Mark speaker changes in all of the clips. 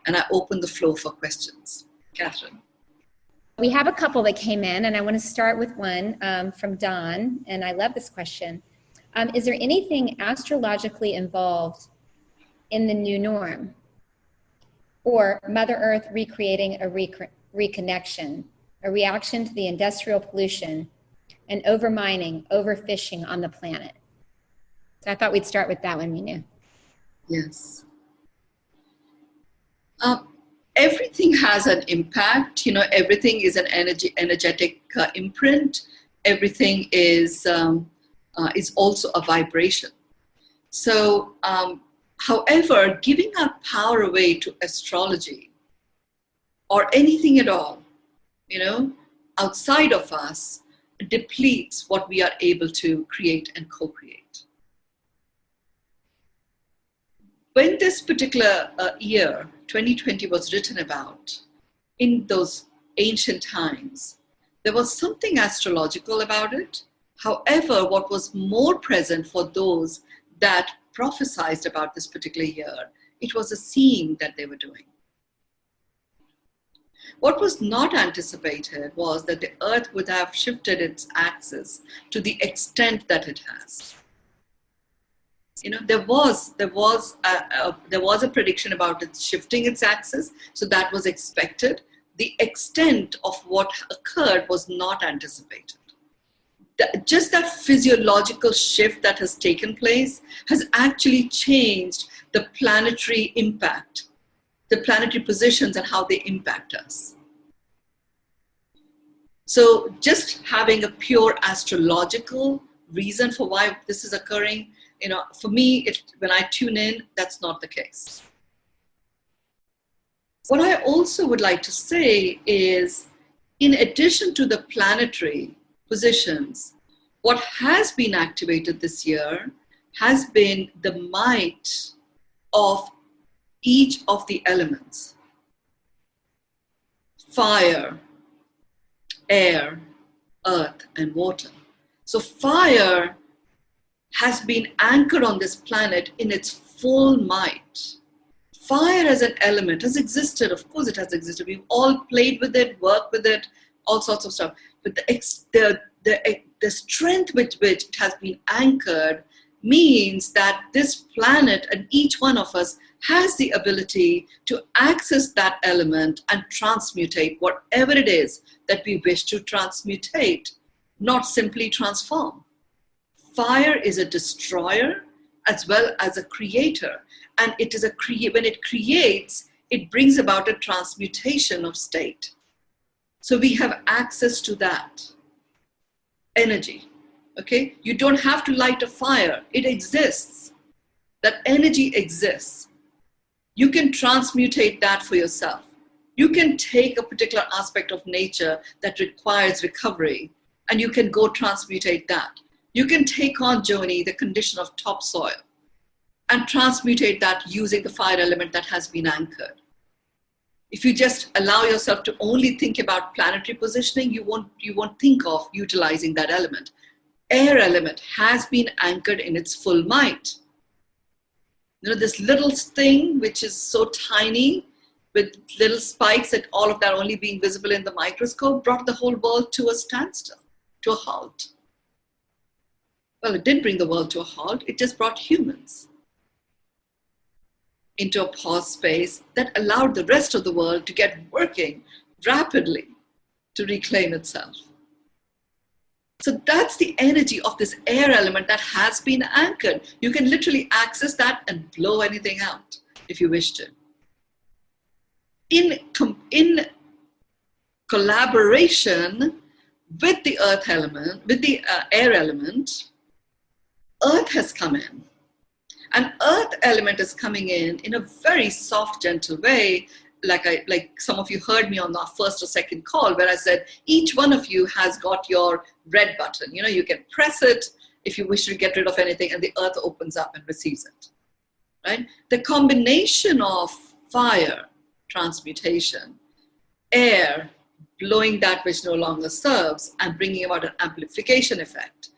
Speaker 1: And I open the floor for questions. Catherine.
Speaker 2: We have a couple that came in, and I want to start with one from Don, and I love this question. Is there anything astrologically involved in the new norm? Or Mother Earth recreating a reconnection, a reaction to the industrial pollution and overmining, overfishing on the planet? So I thought we'd start with that one, Mynoo.
Speaker 1: Yes. Everything has an impact. Everything is an energetic imprint. Everything is also a vibration. So, however, giving our power away to astrology or anything at all, outside of us, depletes what we are able to create and co-create. When this particular year, 2020, was written about, in those ancient times, there was something astrological about it. However, what was more present for those that prophesied about this particular year, it was a seeing that they were doing. What was not anticipated was that the earth would have shifted its axis to the extent that it has. There was a prediction about it shifting its axis, so that was expected. The extent of what occurred was not anticipated. Just that physiological shift that has taken place has actually changed the planetary impact, the planetary positions and how they impact us. So just having a pure astrological reason for why this is occurring, for me, when I tune in, that's not the case. What I also would like to say is, in addition to the planetary positions, what has been activated this year has been the might of each of the elements. Fire, air, earth, and water. So fire has been anchored on this planet in its full might. Fire as an element has existed. Of course it has existed. We've all played with it, worked with it, all sorts of stuff. But the strength with which it has been anchored means that this planet and each one of us has the ability to access that element and transmutate whatever it is that we wish to transmutate, not simply transform. Fire is a destroyer as well as a creator. And it is when it creates, it brings about a transmutation of state. So we have access to that energy, okay? You don't have to light a fire. It exists. That energy exists. You can transmutate that for yourself. You can take a particular aspect of nature that requires recovery, and you can go transmutate that. You can take on, Joni, the condition of topsoil and transmutate that using the fire element that has been anchored. If you just allow yourself to only think about planetary positioning, you won't think of utilizing that element. Air element has been anchored in its full might. This little thing, which is so tiny, with little spikes and all of that only being visible in the microscope, brought the whole world to a standstill, to a halt. Well, it didn't bring the world to a halt, it just brought humans into a pause space that allowed the rest of the world to get working rapidly to reclaim itself. So that's the energy of this air element that has been anchored. You can literally access that and blow anything out if you wish to. In collaboration with the earth element, with the air element, earth has come in. And earth element is coming in a very soft, gentle way. Like some of you heard me on our first or second call where I said, each one of you has got your red button. You can press it if you wish to get rid of anything and the earth opens up and receives it, right? The combination of fire, transmutation, air, blowing that which no longer serves and bringing about an amplification effect,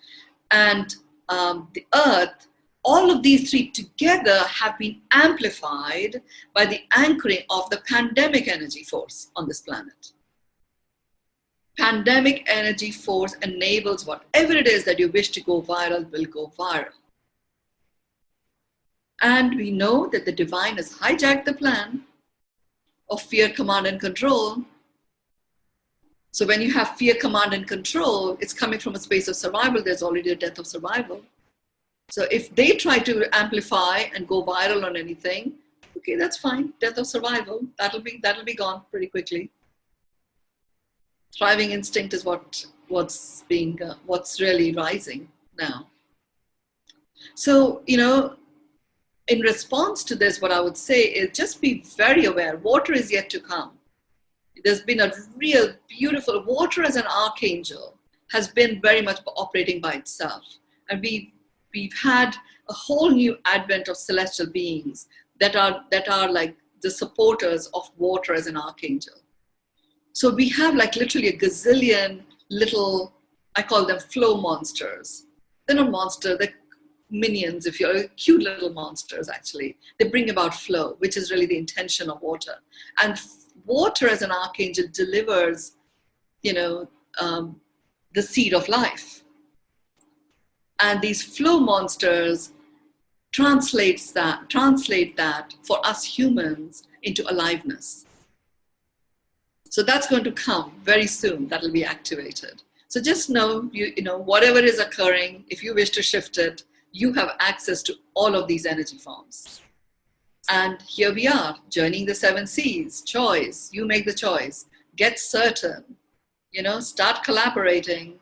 Speaker 1: and the earth all of these three together have been amplified by the anchoring of the pandemic energy force on this planet. Pandemic energy force enables whatever it is that you wish to go viral will go viral. And we know that the divine has hijacked the plan of fear, command, and control. So when you have fear, command, and control, it's coming from a space of survival. There's already a death of survival. So if they try to amplify and go viral on anything, okay, that's fine. Death of survival, that'll be gone pretty quickly. Thriving instinct is what's really rising now. So, in response to this, what I would say is just be very aware. Water is yet to come. There's been a real beautiful, water as an archangel has been very much operating by itself. And we've had a whole new advent of celestial beings that are like the supporters of water as an archangel. So we have like literally a gazillion little, I call them flow monsters. They're not monsters, they're minions, if you're cute little monsters actually. They bring about flow, which is really the intention of water. And water as an archangel delivers, the seed of life. And these flow monsters translate that for us humans into aliveness. So that's going to come very soon. That'll be activated. So just know, whatever is occurring, if you wish to shift it, you have access to all of these energy forms. And here we are, journeying the 7 seas, choice, you make the choice, get certain, start collaborating,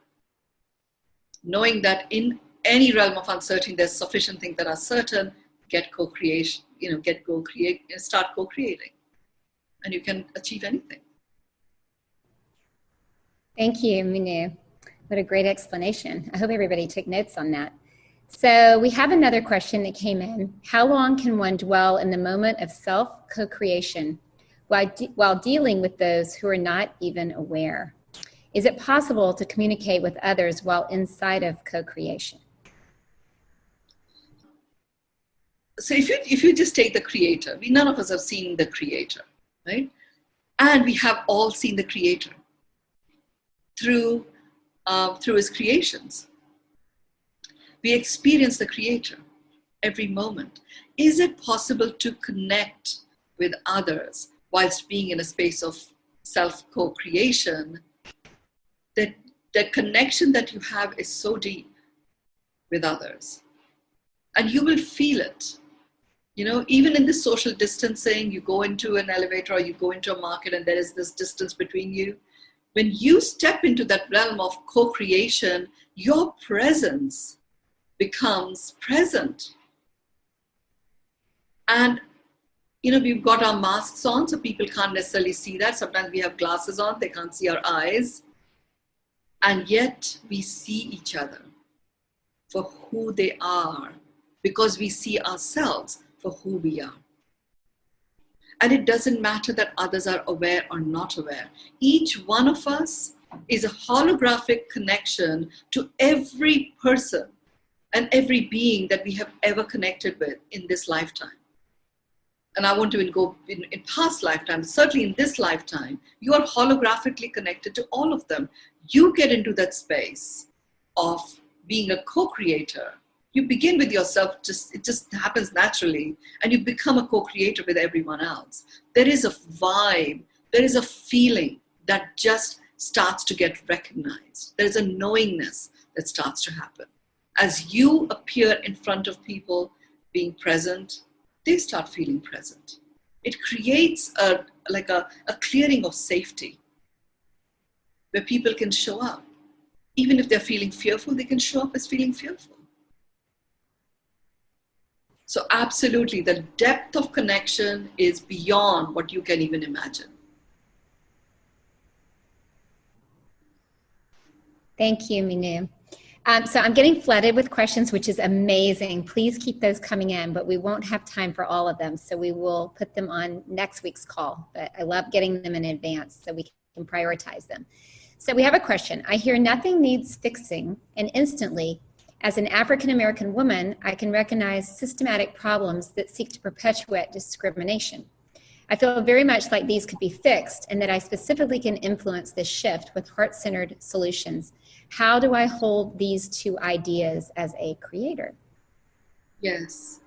Speaker 1: knowing that in any realm of uncertainty, there's sufficient things that are certain, get co-creation, start co-creating, and you can achieve anything.
Speaker 2: Thank you, Mynoo. What a great explanation. I hope everybody took notes on that. So we have another question that came in. How long can one dwell in the moment of self-co-creation while dealing with those who are not even aware? Is it possible to communicate with others while inside of co-creation?
Speaker 1: So if you just take the creator, none of us have seen the creator, right? And we have all seen the creator through his creations. We experience the creator every moment. Is it possible to connect with others whilst being in a space of self-co-creation? That the connection that you have is so deep with others. And you will feel it. Even in the social distancing, you go into an elevator or you go into a market and there is this distance between you. When you step into that realm of co-creation, your presence becomes present. And, we've got our masks on, so people can't necessarily see that. Sometimes we have glasses on, they can't see our eyes. And yet we see each other for who they are, because we see ourselves for who we are. And it doesn't matter that others are aware or not aware. Each one of us is a holographic connection to every person and every being that we have ever connected with in this lifetime. And I won't even go in past lifetimes, certainly in this lifetime, you are holographically connected to all of them. You get into that space of being a co-creator. You begin with yourself, it just happens naturally, and you become a co-creator with everyone else. There is a vibe, there is a feeling that just starts to get recognized. There is a knowingness that starts to happen. As you appear in front of people being present, they start feeling present. It creates a clearing of safety where people can show up. Even if they're feeling fearful, they can show up as feeling fearful. So absolutely, the depth of connection is beyond what you can even imagine.
Speaker 2: Thank you, Mynoo. So I'm getting flooded with questions, which is amazing. Please keep those coming in, but we won't have time for all of them. So we will put them on next week's call. But I love getting them in advance so we can prioritize them. So we have a question. I hear nothing needs fixing, and instantly As an African American woman, I can recognize systematic problems that seek to perpetuate discrimination. I feel very much like these could be fixed and that I specifically can influence this shift with heart-centered solutions. How do I hold these two ideas as a creator?
Speaker 1: Yes.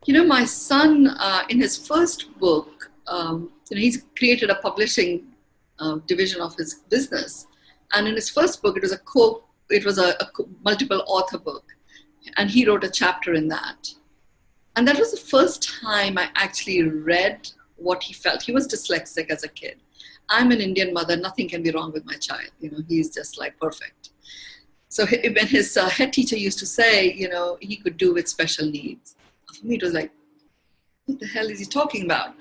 Speaker 1: You know, my son, in his first book, he's created a publishing division of his business. And in his first book, it was a multiple author book. And he wrote a chapter in that. And that was the first time I actually read what he felt. He was dyslexic as a kid. I'm an Indian mother. Nothing can be wrong with my child. You know, he's just like perfect. So when his head teacher used to say, you know, he could do with special needs. For me, it was like, what the hell is he talking about?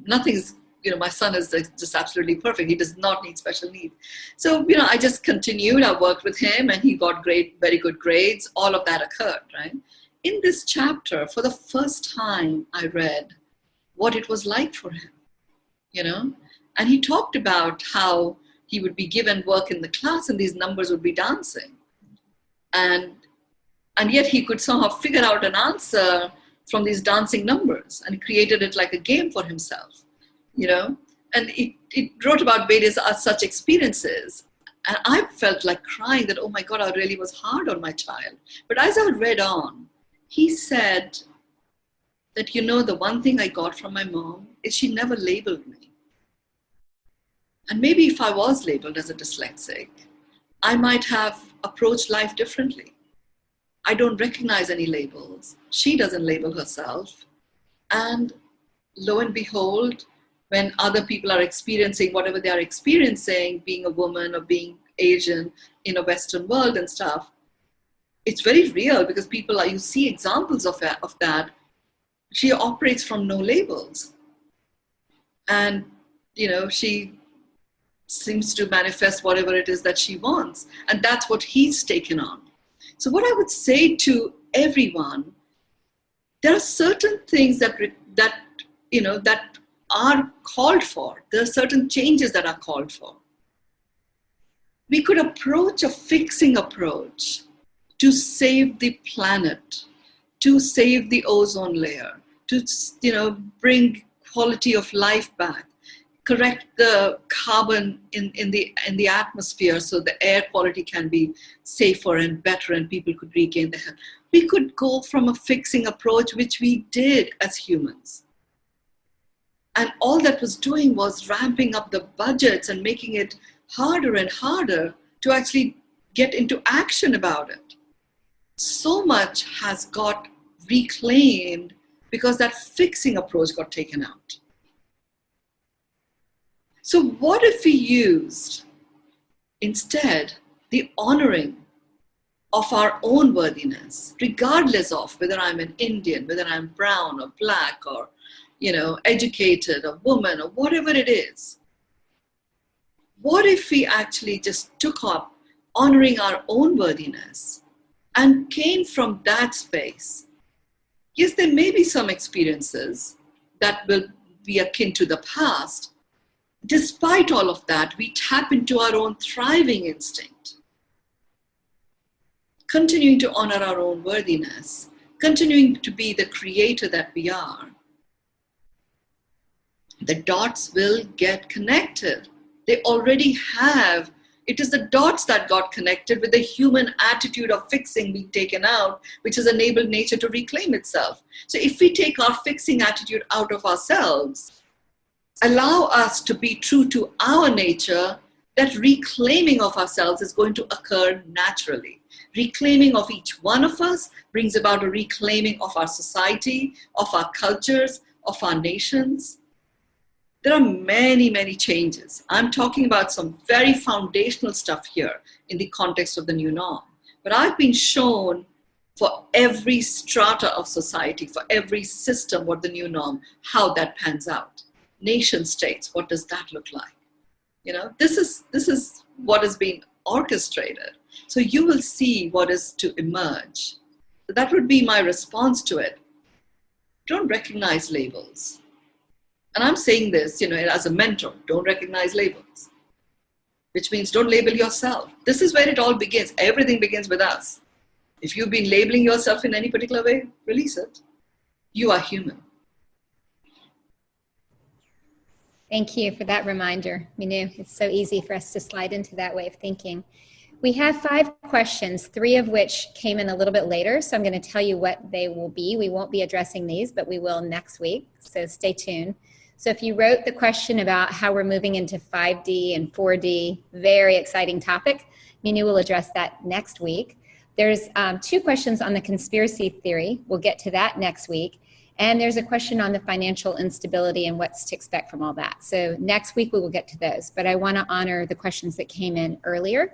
Speaker 1: Nothing's, you know, my son is just absolutely perfect. He does not need special needs. So, you know, I just continued. I worked with him and he got very good grades. All of that occurred, right? In this chapter, for the first time, I read what it was like for him, you know? And he talked about how he would be given work in the class and these numbers would be dancing. And yet he could somehow figure out an answer from these dancing numbers and created it like a game for himself, you know? And it wrote about various such experiences. And I felt like crying that, oh my God, I really was hard on my child. But as I read on, he said that, you know, the one thing I got from my mom is she never labeled me. And maybe if I was labeled as a dyslexic, I might have approached life differently. I don't recognize any labels. She doesn't label herself. And lo and behold, when other people are experiencing whatever they are experiencing, being a woman or being Asian in a Western world and stuff, it's very real because you see examples of that. She operates from no labels. And, you know, she seems to manifest whatever it is that she wants. And that's what he's taken on. So what I would say to everyone, there are certain things that are called for. There are certain changes that are called for. We could approach a fixing approach to save the planet, to save the ozone layer, to, you know, bring quality of life back, correct the carbon in the atmosphere so the air quality can be safer and better and people could regain their health. We could go from a fixing approach, which we did as humans. And all that was doing was ramping up the budgets and making it harder and harder to actually get into action about it. So much has got reclaimed because that fixing approach got taken out. So what if we used instead the honoring of our own worthiness, regardless of whether I'm an Indian, whether I'm brown or black or, you know, educated or woman or whatever it is? What if we actually just took up honoring our own worthiness and came from that space? Yes, there may be some experiences that will be akin to the past. Despite all of that, we tap into our own thriving instinct, continuing to honor our own worthiness, continuing to be the creator that we are. The dots will get connected. They already have. It is the dots that got connected with the human attitude of fixing being taken out, which has enabled nature to reclaim itself. So if we take our fixing attitude out of ourselves, allow us to be true to our nature, that reclaiming of ourselves is going to occur naturally. Reclaiming of each one of us brings about a reclaiming of our society, of our cultures, of our nations. There are many, many changes. I'm talking about some very foundational stuff here in the context of the new norm. But I've been shown for every strata of society, for every system, what the new norm, how that pans out. Nation states, what does that look like? You know, this is what has been orchestrated. So you will see what is to emerge. So that would be my response to it. Don't recognize labels. And I'm saying this, you know, as a mentor, don't recognize labels. which means don't label yourself. This is where it all begins. Everything begins with us. If you've been labeling yourself in any particular way, release it. You are human.
Speaker 2: Thank you for that reminder, Mynoo. It's so easy for us to slide into that way of thinking. We have 5 questions, 3 of which came in a little bit later, so I'm going to tell you what they will be. We won't be addressing these, but we will next week, so stay tuned. So if you wrote the question about how we're moving into 5D and 4D, very exciting topic, Mynoo will address that next week. There's 2 questions on the conspiracy theory. We'll get to that next week. And there's a question on the financial instability and what's to expect from all that. So next week we will get to those, but I want to honor the questions that came in earlier.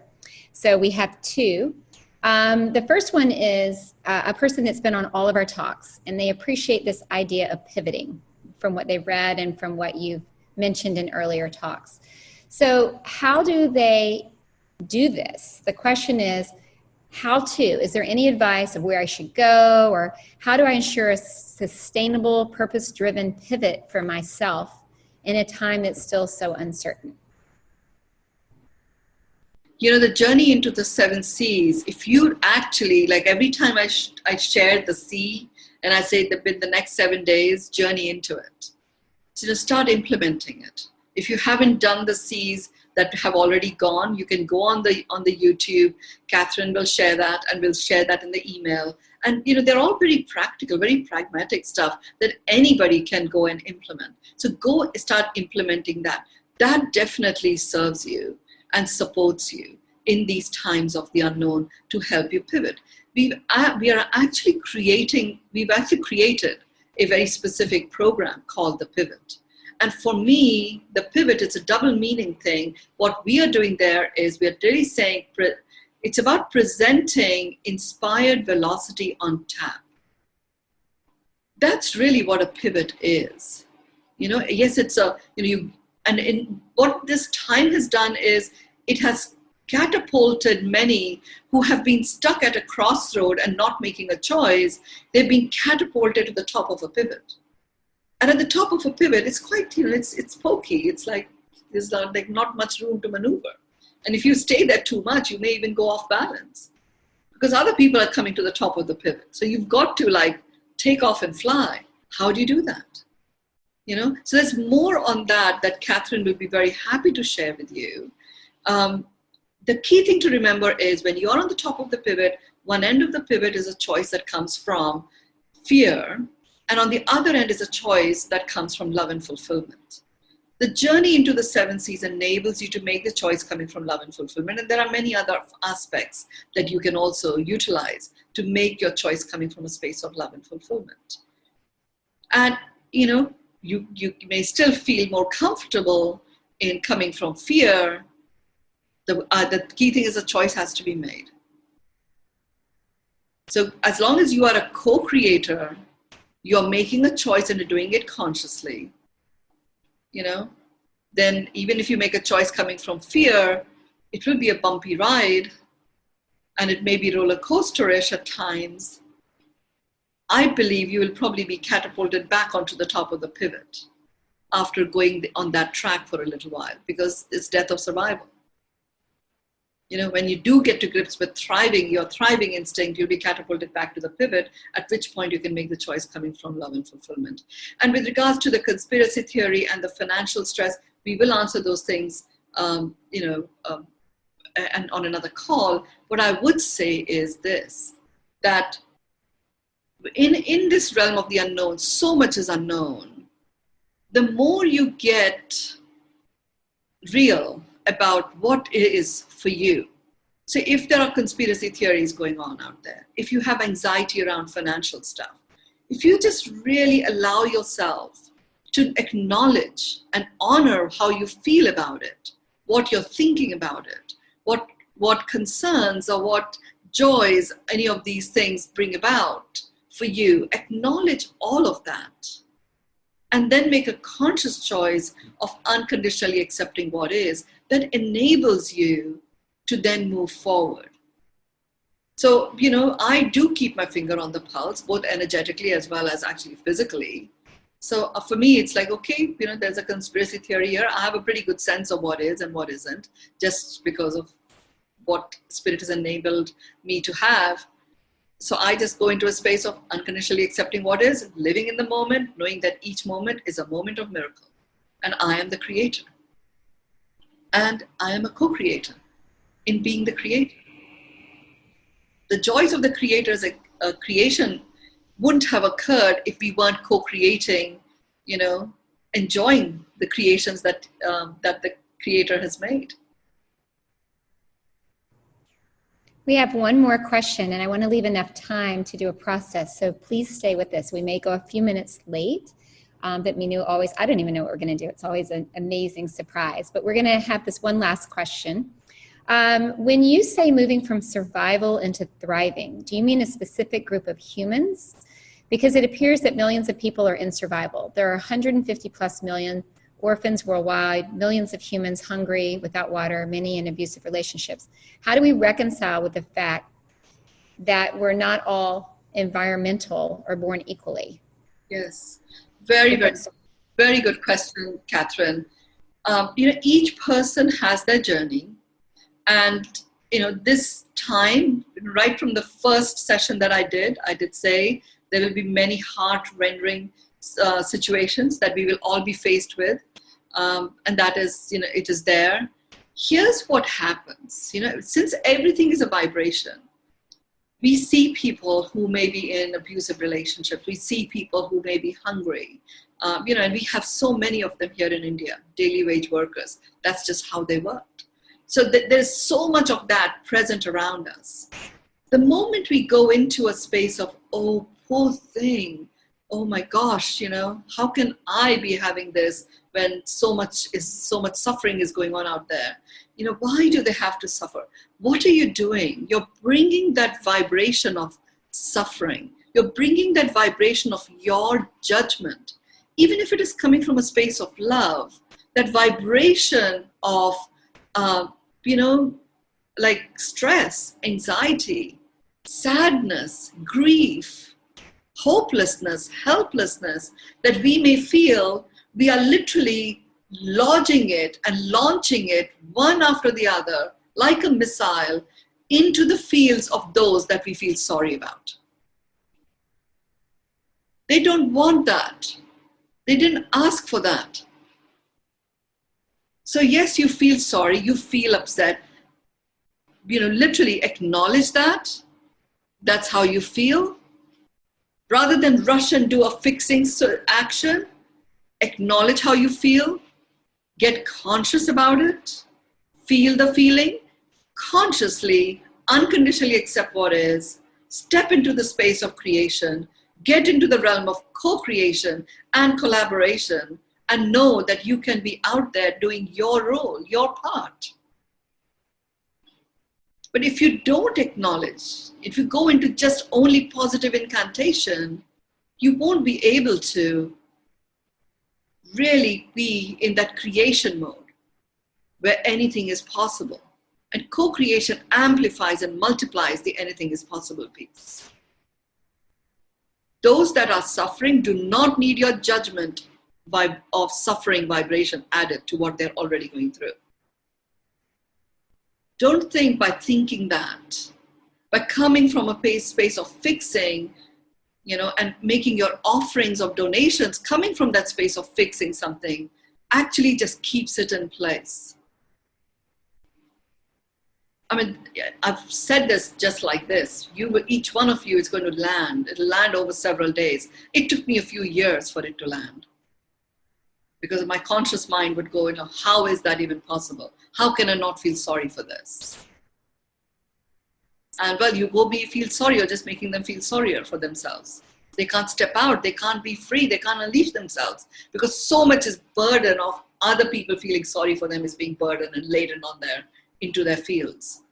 Speaker 2: So we have 2. The first one is a person that's been on all of our talks, and they appreciate this idea of pivoting from what they've read and from what you've mentioned in earlier talks. So how do they do this? The question is, how to? Is there any advice of where I should go, or how do I ensure a sustainable, purpose-driven pivot for myself in a time that's still so uncertain?
Speaker 1: You know, the journey into the 7 C's, if you actually, like every time I shared the C and I say that in the next 7 days, journey into it. So start implementing it. If you haven't done the C's that have already gone, you can go on the YouTube. Catherine will share that, and we'll share that in the email. And they're all very practical, very pragmatic stuff that anybody can go and implement. So go start implementing that. That definitely serves you and supports you in these times of the unknown to help you pivot. We've actually created a very specific program called the Pivot. And for me, the pivot, it's a double meaning thing. What we are doing there is we're really saying it's about presenting inspired velocity on tap. That's really what a pivot is. Yes, it's what this time has done is it has catapulted many who have been stuck at a crossroad and not making a choice. They've been catapulted to the top of a pivot. And at the top of a pivot, it's quite, it's pokey. It's like, there's not much room to maneuver. And if you stay there too much, you may even go off balance because other people are coming to the top of the pivot. So you've got to take off and fly. How do you do that? So there's more on that Catherine will be very happy to share with you. The key thing to remember is when you're on the top of the pivot, one end of the pivot is a choice that comes from fear. And on the other end is a choice that comes from love and fulfillment. The journey into the 7 C's enables you to make the choice coming from love and fulfillment. And there are many other aspects that you can also utilize to make your choice coming from a space of love and fulfillment. And, you may still feel more comfortable in coming from fear. The key thing is a choice has to be made. So as long as you are a co-creator, you're making a choice and you're doing it consciously, then even if you make a choice coming from fear, it will be a bumpy ride and it may be roller coasterish at times. I believe you will probably be catapulted back onto the top of the pivot after going on that track for a little while because it's death of survival. When you do get to grips with thriving, your thriving instinct, you'll be catapulted back to the pivot, at which point you can make the choice coming from love and fulfillment. And with regards to the conspiracy theory and the financial stress, we will answer those things, and on another call. What I would say is this, that in this realm of the unknown, so much is unknown. The more you get real about what it is for you. So if there are conspiracy theories going on out there, if you have anxiety around financial stuff, if you just really allow yourself to acknowledge and honor how you feel about it, what you're thinking about it, what concerns or what joys any of these things bring about for you, acknowledge all of that. And then make a conscious choice of unconditionally accepting what is, that enables you to then move forward. So, I do keep my finger on the pulse, both energetically as well as actually physically. So for me, it's like, okay, there's a conspiracy theory here. I have a pretty good sense of what is and what isn't, just because of what spirit has enabled me to have. So I just go into a space of unconditionally accepting what is, living in the moment, knowing that each moment is a moment of miracle. And I am the creator. And I am a co-creator in being the creator. The joys of the creator's creation wouldn't have occurred if we weren't co-creating, enjoying the creations that the creator has made.
Speaker 2: We have one more question, and I want to leave enough time to do a process, so please stay with us. We may go a few minutes late, but Mynoo always, I don't even know what we're going to do. It's always an amazing surprise, but we're going to have this one last question. When you say moving from survival into thriving, do you mean a specific group of humans? Because it appears that millions of people are in survival. There are 150 plus million orphans worldwide, millions of humans hungry, without water, many in abusive relationships. How do we reconcile with the fact that we're not all environmental or born equally?
Speaker 1: Yes, very, very, very good question, Catherine. Each person has their journey. And, this time, right from the first session that I did say there will be many heart-rending situations that we will all be faced with. And that is, it is there. Here's what happens, since everything is a vibration, we see people who may be in abusive relationships. We see people who may be hungry, and we have so many of them here in India, daily wage workers. That's just how they work. So there's so much of that present around us. The moment we go into a space of, oh, poor thing, oh my gosh, how can I be having this when so much suffering is going on out there? Why do they have to suffer? What are you doing? You're bringing that vibration of suffering. You're bringing that vibration of your judgment. Even if it is coming from a space of love, that vibration of, like stress, anxiety, sadness, grief, hopelessness, helplessness that we may feel, we are literally lodging it and launching it one after the other like a missile into the fields of those that we feel sorry about. They don't want that. They didn't ask for that. So yes, you feel sorry, you feel upset. Literally acknowledge that. That's how you feel. Rather than rush and do a fixing action, acknowledge how you feel. Get conscious about it. Feel the feeling. Consciously, unconditionally accept what is. Step into the space of creation. Get into the realm of co-creation and collaboration. And know that you can be out there doing your role, your part. But if you don't acknowledge, if you go into just only positive incantation, you won't be able to really be in that creation mode where anything is possible. And co-creation amplifies and multiplies the anything is possible piece. Those that are suffering do not need your judgment of suffering vibration added to what they're already going through. Don't think by thinking that, by coming from a space of fixing, and making your offerings of donations, coming from that space of fixing something, actually just keeps it in place. I've said this just like this. Each one of you is going to land. It'll land over several days. It took me a few years for it to land. Because my conscious mind would go, how is that even possible? How can I not feel sorry for this? And well, you feel sorry, you're just making them feel sorrier for themselves. They can't step out, they can't be free, they can't unleash themselves. Because so much is burden of other people feeling sorry for them is being burdened and laden on into their fields.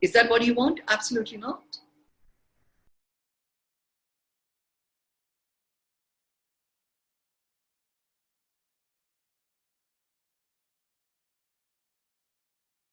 Speaker 1: Is that what you want? Absolutely not.